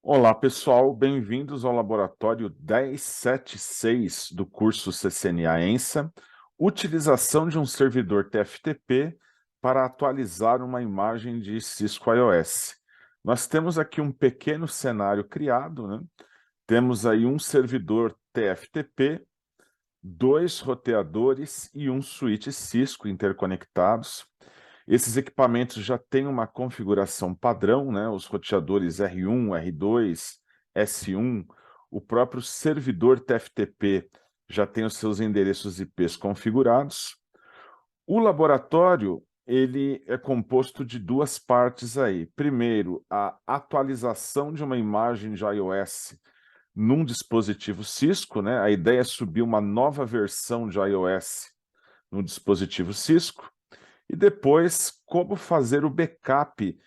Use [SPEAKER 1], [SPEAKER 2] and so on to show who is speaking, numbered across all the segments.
[SPEAKER 1] Olá, pessoal, bem-vindos ao laboratório 1076 do curso CCNA-ENSA, utilização de um servidor TFTP para atualizar uma imagem de Cisco iOS. Nós temos aqui um pequeno cenário criado, né? Temos aí um servidor TFTP, dois roteadores e um switch Cisco interconectados. Esses equipamentos já têm uma configuração padrão, né? Os roteadores R1, R2, S1, o próprio servidor TFTP já tem os seus endereços IPs configurados. O laboratório, ele é composto de duas partes aí. Primeiro, a atualização de uma imagem de iOS num dispositivo Cisco, né? A ideia é subir uma nova versão de iOS no dispositivo Cisco. E depois, como fazer o backup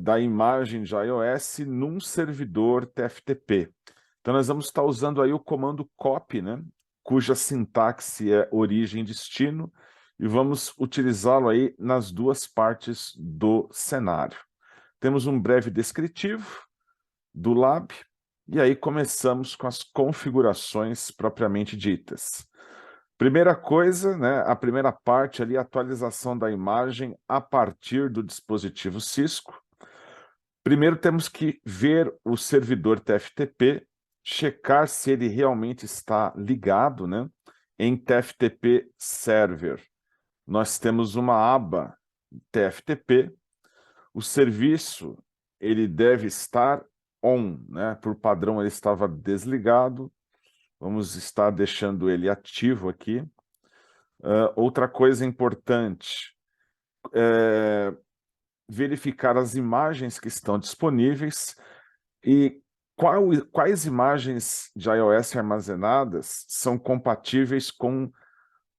[SPEAKER 1] da imagem de iOS num servidor TFTP. Então, nós vamos estar usando aí o comando copy, né, cuja sintaxe é origem e destino, e vamos utilizá-lo aí nas duas partes do cenário. Temos um breve descritivo do lab, e aí começamos com as configurações propriamente ditas. Primeira coisa, né, a primeira parte ali, a atualização da imagem a partir do dispositivo Cisco. Primeiro temos que ver o servidor TFTP, checar se ele realmente está ligado, né, em TFTP Server. Nós temos uma aba TFTP, o serviço ele deve estar on, né, por padrão ele estava desligado, vamos estar deixando ele ativo aqui. Outra coisa importante é verificar as imagens que estão disponíveis e quais imagens de iOS armazenadas são compatíveis com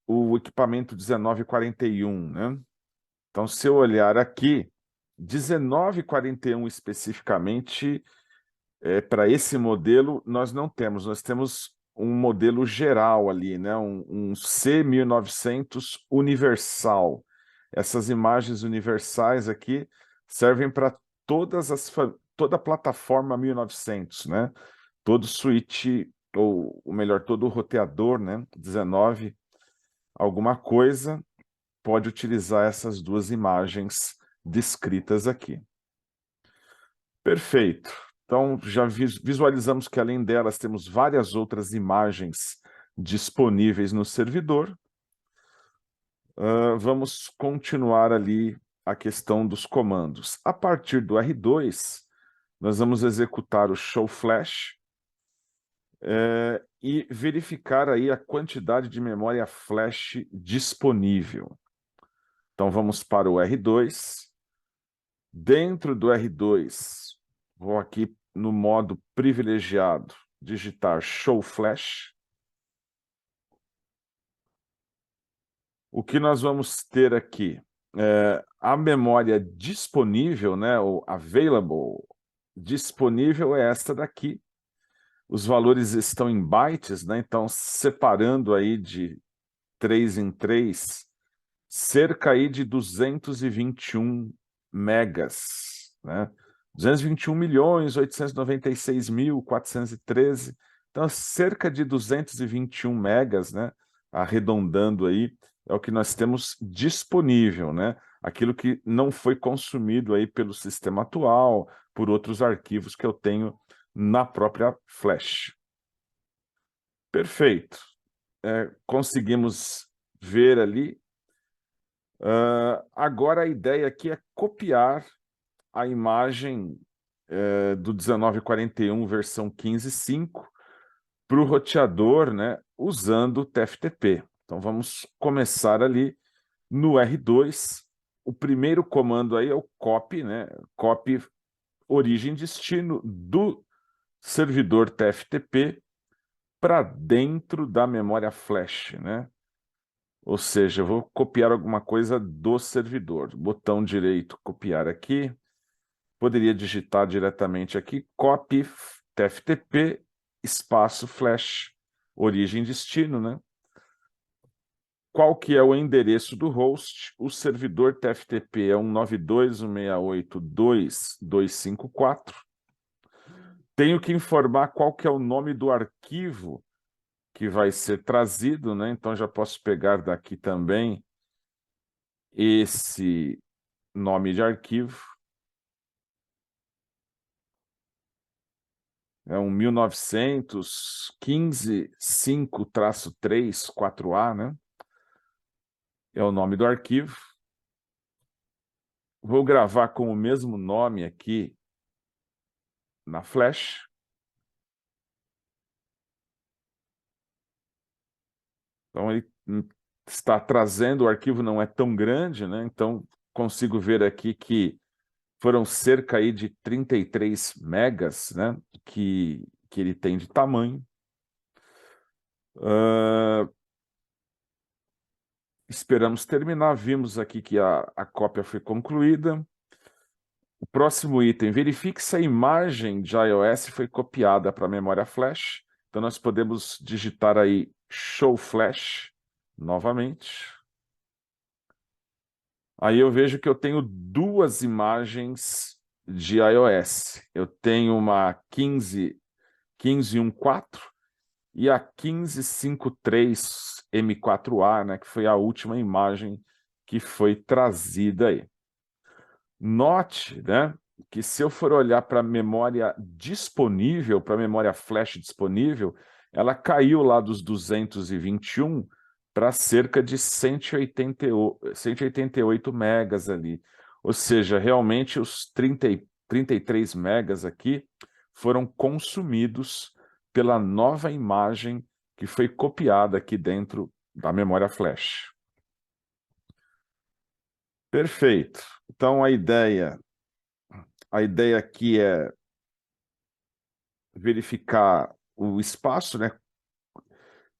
[SPEAKER 1] o equipamento 1941, né? Então, se eu olhar aqui, 1941 especificamente, para esse modelo, nós não temos. Nós temos um modelo geral ali, né? um C1900 universal. Essas imagens universais aqui servem para toda a plataforma 1900, né? Todo switch, ou melhor, todo roteador, né? 19, alguma coisa, pode utilizar essas duas imagens descritas aqui. Perfeito. Então, já visualizamos que, além delas, temos várias outras imagens disponíveis no servidor. Vamos continuar ali a questão dos comandos. A partir do R2, nós vamos executar o show flash e verificar aí a quantidade de memória flash disponível. Então, vamos para o R2. Dentro do R2, vou aqui no modo privilegiado, digitar show flash. O que nós vamos ter aqui? A memória disponível, né, ou available, disponível é esta daqui. Os valores estão em bytes, né, então separando aí de 3 em 3, cerca aí de 221 megas, né? 221.896.413, então cerca de 221 megas, né? Arredondando aí, é o que nós temos disponível, né? Aquilo que não foi consumido aí pelo sistema atual, por outros arquivos que eu tenho na própria flash. Perfeito. Conseguimos ver ali. Agora a ideia aqui é copiar a imagem do 1941 versão 15.5 para o roteador, né, usando o TFTP. Então vamos começar ali no R2. O primeiro comando aí é o copy, né, copy origem e destino do servidor TFTP para dentro da memória flash, né? Ou seja, eu vou copiar alguma coisa do servidor. Botão direito, copiar aqui. Poderia digitar diretamente aqui, copy tftp, espaço flash, origem e destino, né? Qual que é o endereço do host? O servidor TFTP é 192.168.2.254. Tenho que informar qual que é o nome do arquivo que vai ser trazido, né? Então já posso pegar daqui também esse nome de arquivo. É um 1915-5-3 4A, né? É o nome do arquivo. Vou gravar com o mesmo nome aqui na flash. Então ele está trazendo, o arquivo não é tão grande, né? Então consigo ver aqui que foram cerca aí de 33 megas, né? Que ele tem de tamanho. Esperamos terminar, vimos aqui que a cópia foi concluída. O próximo item, verifique se a imagem de iOS foi copiada para a memória flash. Então nós podemos digitar aí Show Flash novamente. Aí eu vejo que eu tenho duas imagens de iOS. Eu tenho uma 15.1.4 e a 15.5.3 M4A, né, que foi a última imagem que foi trazida aí. Note, né, que se eu for olhar para a memória disponível, para a memória flash disponível, ela caiu lá dos 221 para cerca de 188 megas ali. Ou seja, realmente os 33 megas aqui foram consumidos pela nova imagem que foi copiada aqui dentro da memória flash. Perfeito. Então a ideia aqui é verificar o espaço, né?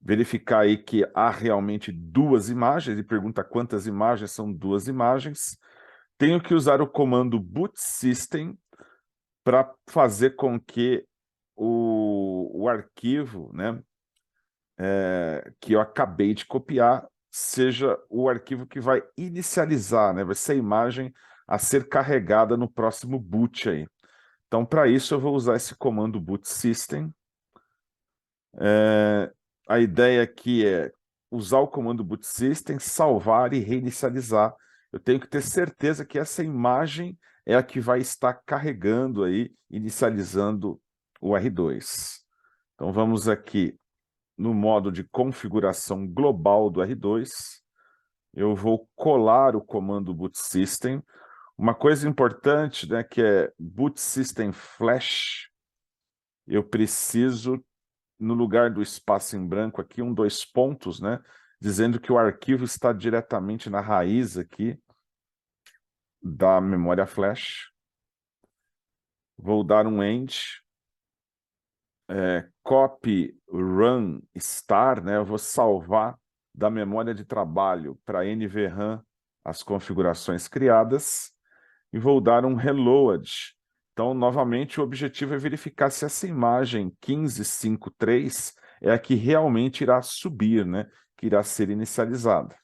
[SPEAKER 1] Verificar aí que há realmente duas imagens, e pergunta quantas imagens são duas imagens. Tenho que usar o comando boot system para fazer com que o arquivo, né, que eu acabei de copiar seja o arquivo que vai inicializar, né? Vai ser a imagem a ser carregada no próximo boot aí. Então, para isso, eu vou usar esse comando boot system. A ideia aqui é usar o comando boot system, salvar e reinicializar. Eu tenho que ter certeza que essa imagem é a que vai estar carregando aí, inicializando o R2. Então, vamos aqui no modo de configuração global do R2. Eu vou colar o comando boot system. Uma coisa importante, né, que é boot system flash, eu preciso, no lugar do espaço em branco aqui, dois pontos, né, dizendo que o arquivo está diretamente na raiz aqui da memória flash. Vou dar um end, copy run star, né, eu vou salvar da memória de trabalho para NVRAM as configurações criadas e vou dar um reload. Então, novamente, o objetivo é verificar se essa imagem 15.5.3 é a que realmente irá subir, né? Que irá ser inicializada.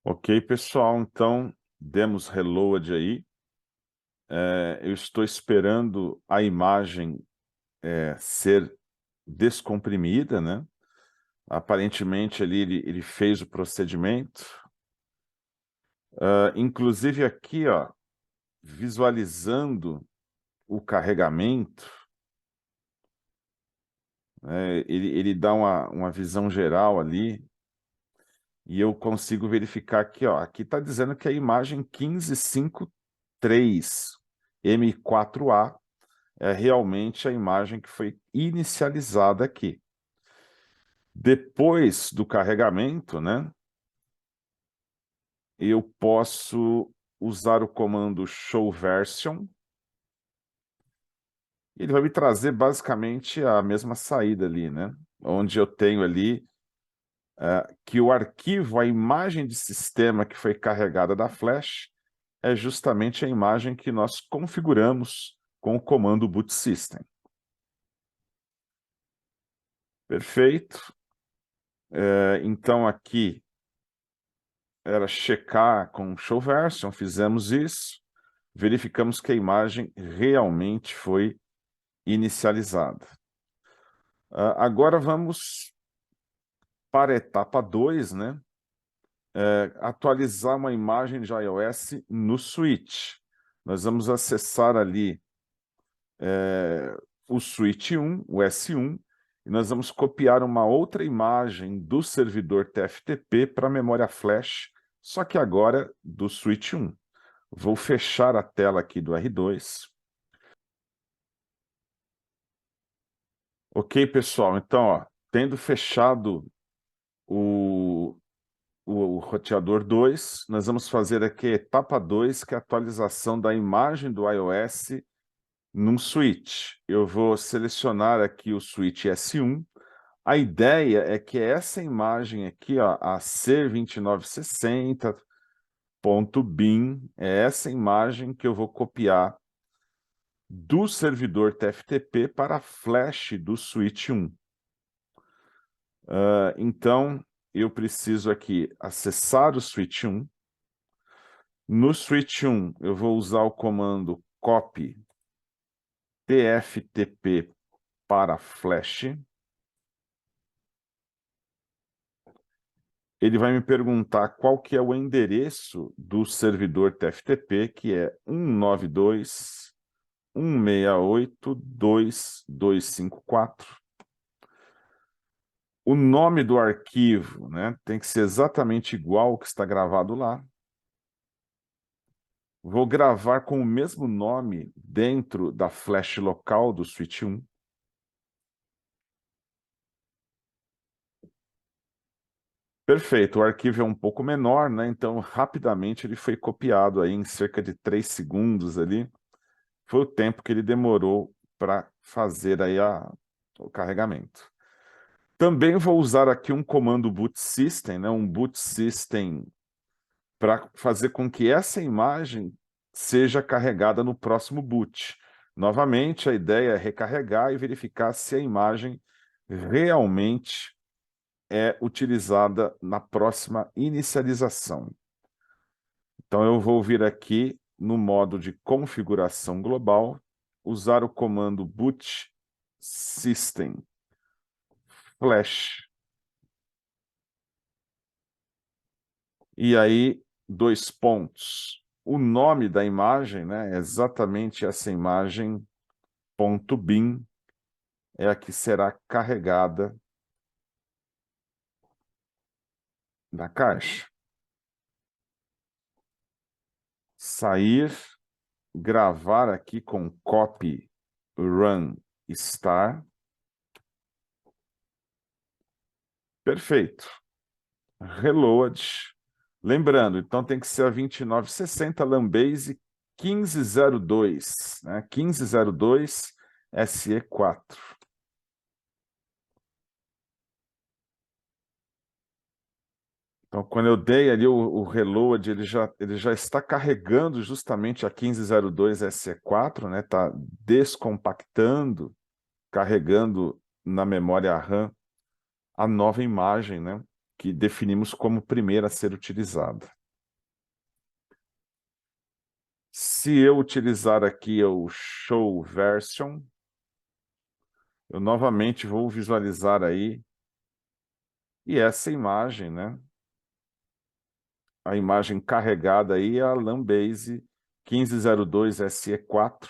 [SPEAKER 1] Ok, pessoal, então demos reload aí. Eu estou esperando a imagem ser descomprimida, né? Aparentemente ali ele fez o procedimento. Inclusive aqui, ó, visualizando o carregamento, ele dá uma visão geral ali, e eu consigo verificar aqui, ó, aqui está dizendo que a imagem 15.5.3 M4A é realmente a imagem que foi inicializada aqui. Depois do carregamento, né, eu posso usar o comando show version. Ele vai me trazer basicamente a mesma saída ali, né? Onde eu tenho ali que o arquivo, a imagem de sistema que foi carregada da flash, é justamente a imagem que nós configuramos com o comando boot system. Perfeito. Então aqui era checar com show version, fizemos isso. verificamos que a imagem realmente foi inicializada. Agora vamos para a etapa 2, né? Atualizar uma imagem de iOS no switch. Nós vamos acessar ali o switch 1, o S1, e nós vamos copiar uma outra imagem do servidor TFTP para a memória flash, só que agora do switch 1. Vou fechar a tela aqui do R2. Ok, pessoal, então, ó, tendo fechado o roteador 2, nós vamos fazer aqui a etapa 2, que é a atualização da imagem do iOS num switch. Eu vou selecionar aqui o switch S1. A ideia é que essa imagem aqui, ó, a C2960.bin, é essa imagem que eu vou copiar do servidor TFTP para a flash do switch 1. Então, eu preciso aqui acessar o switch 1. No switch 1, eu vou usar o comando copy tftp para flash. Ele vai me perguntar qual que é o endereço do servidor TFTP, que é 192.168.2.254. O nome do arquivo, né, tem que ser exatamente igual ao que está gravado lá. Vou gravar com o mesmo nome dentro da flash local do switch 1. Perfeito, o arquivo é um pouco menor, né? Então rapidamente ele foi copiado aí em cerca de 3 segundos ali. Foi o tempo que ele demorou para fazer aí o carregamento. Também vou usar aqui um comando boot system, né? Um boot system para fazer com que essa imagem seja carregada no próximo boot. Novamente, a ideia é recarregar e verificar se a imagem realmente é utilizada na próxima inicialização. Então, eu vou vir aqui no modo de configuração global, usar o comando boot system flash. E aí, 2 pontos. O nome da imagem, né, é exatamente essa imagem, .bin, é a que será carregada da caixa. Sair, gravar aqui com copy run star. Perfeito. Reload. Lembrando, então tem que ser a 2960 Lambase 1502, né? 1502 SE4. Então, quando eu dei ali o reload, ele já está carregando justamente a 1502 SE4, né? Está descompactando, carregando na memória RAM a nova imagem, né? Que definimos como primeira a ser utilizada. Se eu utilizar aqui o Show Version, eu novamente vou visualizar aí, e essa imagem, né? A imagem carregada aí é a Lambase 1502 SE4,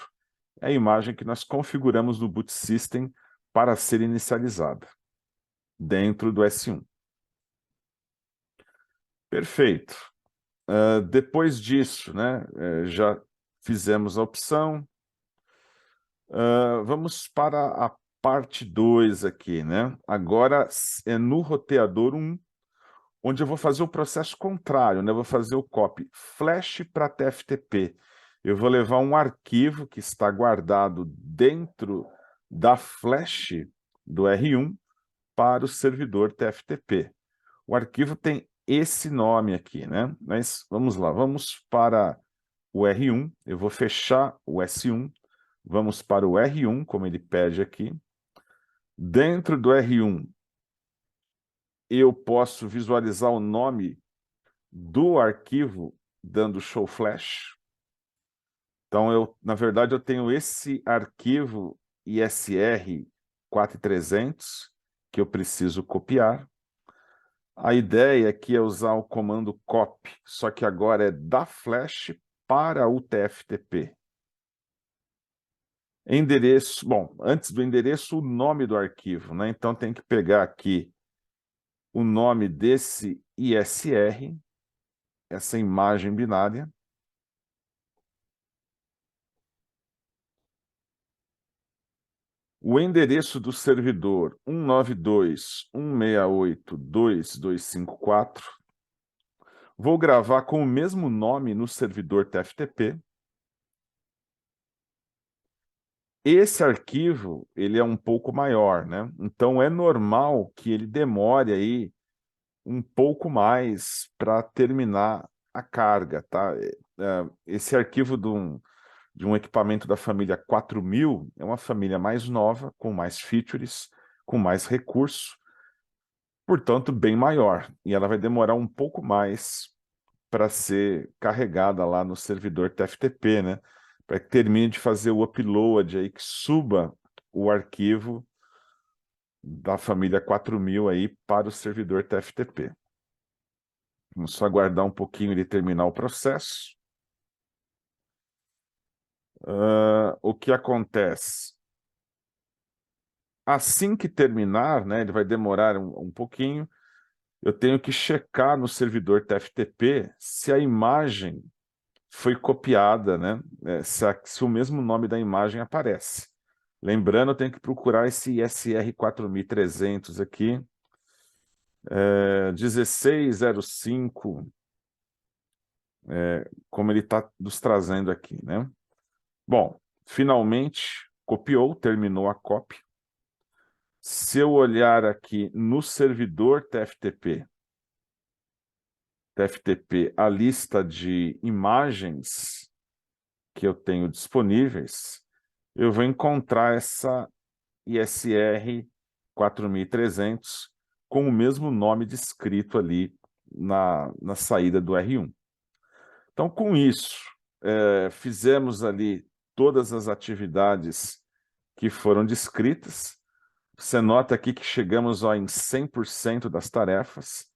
[SPEAKER 1] é a imagem que nós configuramos no boot system para ser inicializada dentro do S1. Perfeito. Depois disso, né, já fizemos a opção. Vamos para a parte 2 aqui, né? Agora é no roteador 1, onde eu vou fazer o processo contrário, né? Eu vou fazer o copy flash para TFTP. Eu vou levar um arquivo que está guardado dentro da flash do R1 para o servidor TFTP. O arquivo tem esse nome aqui, né? Mas vamos lá, vamos para o R1, eu vou fechar o S1, vamos para o R1, como ele pede aqui. Dentro do R1, eu posso visualizar o nome do arquivo dando show flash. Então, na verdade, eu tenho esse arquivo ISR 4300 que eu preciso copiar. A ideia aqui é usar o comando copy, só que agora é da flash para o TFTP. Endereço, bom, antes do endereço, o nome do arquivo, né? Então tem que pegar aqui o nome desse ISR, essa imagem binária. O endereço do servidor 192.168.2.254. Vou gravar com o mesmo nome no servidor TFTP. Esse arquivo, ele é um pouco maior, né? Então é normal que ele demore aí um pouco mais para terminar a carga, tá? Esse arquivo de um equipamento da família 4000 é uma família mais nova, com mais features, com mais recurso, portanto, bem maior. E ela vai demorar um pouco mais para ser carregada lá no servidor TFTP, né? Para que termine de fazer o upload aí, que suba o arquivo da família 4000 aí para o servidor TFTP. Vamos só aguardar um pouquinho ele terminar o processo. O que acontece? Assim que terminar, né, ele vai demorar um pouquinho, eu tenho que checar no servidor TFTP se a imagem foi copiada, né, se o mesmo nome da imagem aparece. Lembrando, eu tenho que procurar esse ISR 4300 aqui, 1605, como ele está nos trazendo aqui, né? Bom, finalmente copiou, terminou a cópia. Se eu olhar aqui no servidor TFTP, a lista de imagens que eu tenho disponíveis, eu vou encontrar essa ISR 4300 com o mesmo nome descrito ali na saída do R1. Então, com isso, fizemos ali todas as atividades que foram descritas. Você nota aqui que chegamos em 100% das tarefas.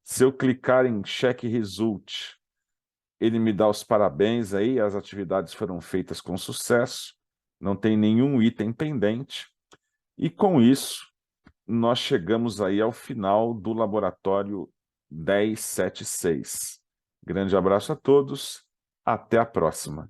[SPEAKER 1] Se eu clicar em Check Result, ele me dá os parabéns aí, as atividades foram feitas com sucesso, não tem nenhum item pendente. E com isso, nós chegamos aí ao final do laboratório 1076. Grande abraço a todos, até a próxima.